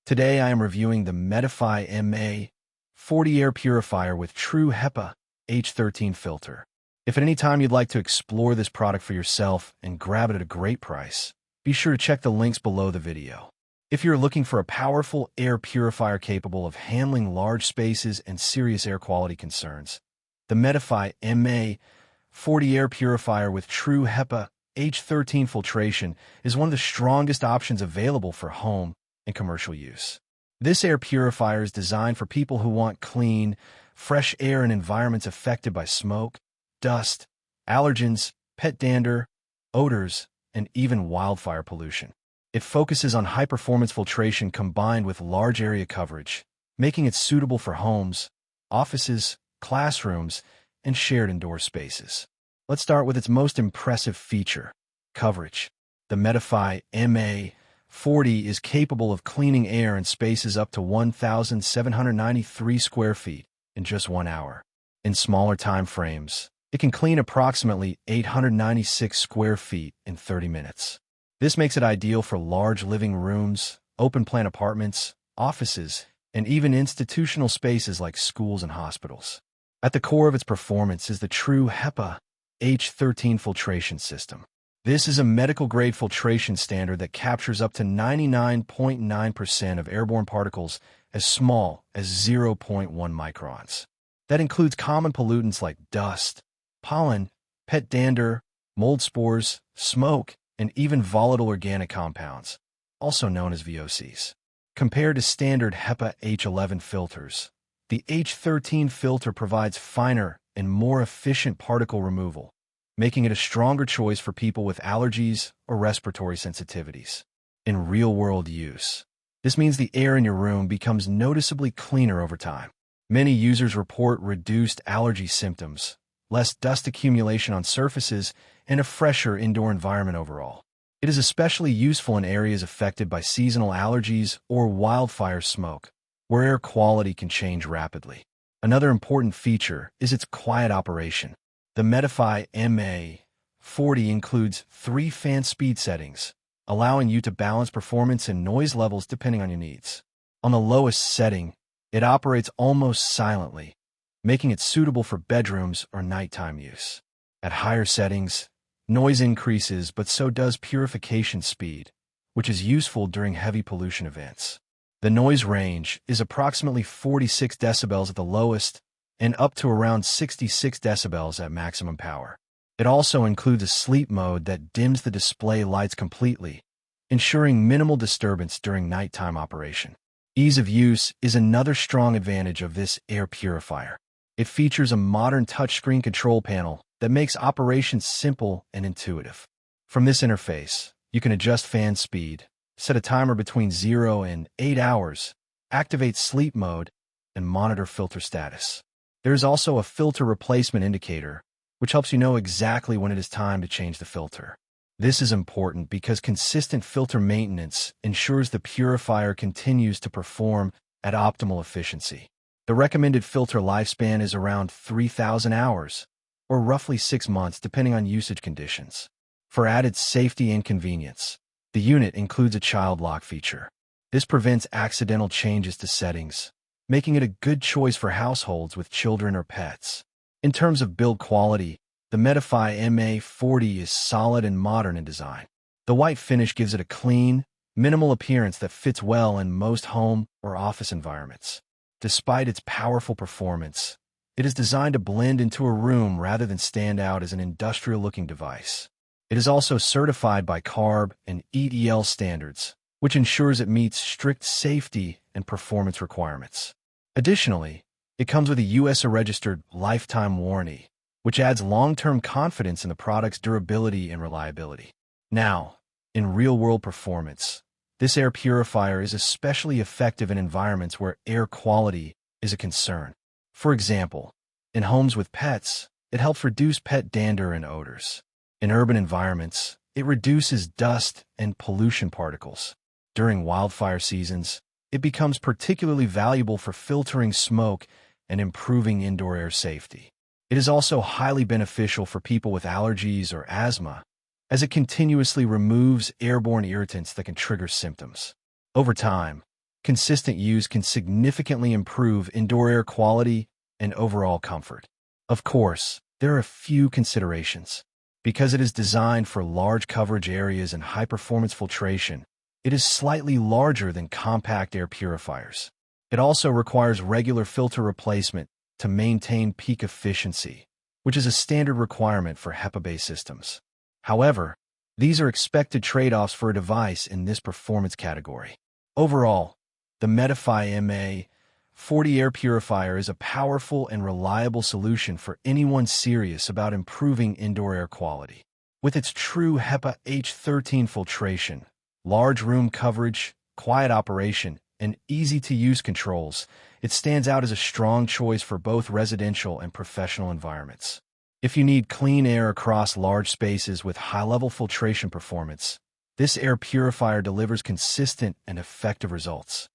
Today I am reviewing the Medify MA-40 Air Purifier with True HEPA H13 filter. If at any time you'd like to explore this product for yourself and grab it at a great price, be sure to check the links below the video. If you're looking for a powerful air purifier capable of handling large spaces and serious air quality concerns, the Medify MA-40 Air Purifier with True HEPA H13 filtration is one of the strongest options available for home and commercial use. This air purifier is designed for people who want clean, fresh air in environments affected by smoke, dust, allergens, pet dander, odors, and even wildfire pollution. It focuses on high-performance filtration combined with large area coverage, making it suitable for homes, offices, classrooms, and shared indoor spaces. Let's start with its most impressive feature, coverage. The Medify MA-40 is capable of cleaning air in spaces up to 1,793 square feet in just 1 hour. In smaller time frames, it can clean approximately 896 square feet in 30 minutes. This makes it ideal for large living rooms, open-plan apartments, offices, and even institutional spaces like schools and hospitals. At the core of its performance is the True HEPA H13 filtration system. This is a medical-grade filtration standard that captures up to 99.9% of airborne particles as small as 0.1 microns. That includes common pollutants like dust, pollen, pet dander, mold spores, smoke, and even volatile organic compounds, also known as VOCs. Compared to standard HEPA H11 filters, the H13 filter provides finer and more efficient particle removal, making it a stronger choice for people with allergies or respiratory sensitivities. In real-world use, this means the air in your room becomes noticeably cleaner over time. Many users report reduced allergy symptoms, less dust accumulation on surfaces, and a fresher indoor environment overall. It is especially useful in areas affected by seasonal allergies or wildfire smoke, where air quality can change rapidly. Another important feature is its quiet operation. The Medify MA-40 includes 3 fan speed settings, allowing you to balance performance and noise levels depending on your needs. On the lowest setting, it operates almost silently, making it suitable for bedrooms or nighttime use. At higher settings, noise increases, but so does purification speed, which is useful during heavy pollution events. The noise range is approximately 46 decibels at the lowest and up to around 66 decibels at maximum power. It also includes a sleep mode that dims the display lights completely, ensuring minimal disturbance during nighttime operation. Ease of use is another strong advantage of this air purifier. It features a modern touchscreen control panel that makes operations simple and intuitive. From this interface, you can adjust fan speed, set a timer between 0 and 8 hours, activate sleep mode, and monitor filter status. There is also a filter replacement indicator, which helps you know exactly when it is time to change the filter. This is important because consistent filter maintenance ensures the purifier continues to perform at optimal efficiency. The recommended filter lifespan is around 3,000 hours, or roughly 6 months depending on usage conditions. For added safety and convenience, the unit includes a child lock feature. This prevents accidental changes to settings, making it a good choice for households with children or pets. In terms of build quality, the Medify MA-40 is solid and modern in design. The white finish gives it a clean, minimal appearance that fits well in most home or office environments. Despite its powerful performance, it is designed to blend into a room rather than stand out as an industrial-looking device. It is also certified by CARB and EDL standards, which ensures it meets strict safety and performance requirements. Additionally, it comes with a US-registered lifetime warranty, which adds long-term confidence in the product's durability and reliability. Now, in real-world performance, this air purifier is especially effective in environments where air quality is a concern. For example, in homes with pets, it helps reduce pet dander and odors. In urban environments, it reduces dust and pollution particles. During wildfire seasons, it becomes particularly valuable for filtering smoke and improving indoor air safety. It is also highly beneficial for people with allergies or asthma, as it continuously removes airborne irritants that can trigger symptoms. Over time, Consistent use can significantly improve indoor air quality and overall comfort. Of course, there are a few considerations. Because it is designed for large coverage areas and high-performance filtration, it is slightly larger than compact air purifiers. It also requires regular filter replacement to maintain peak efficiency, which is a standard requirement for HEPA-based systems. However, these are expected trade-offs for a device in this performance category. Overall, the Medify MA-40 Air Purifier is a powerful and reliable solution for anyone serious about improving indoor air quality. With its True HEPA H13 filtration, large room coverage, quiet operation, and easy-to-use controls, it stands out as a strong choice for both residential and professional environments. If you need clean air across large spaces with high-level filtration performance, this air purifier delivers consistent and effective results.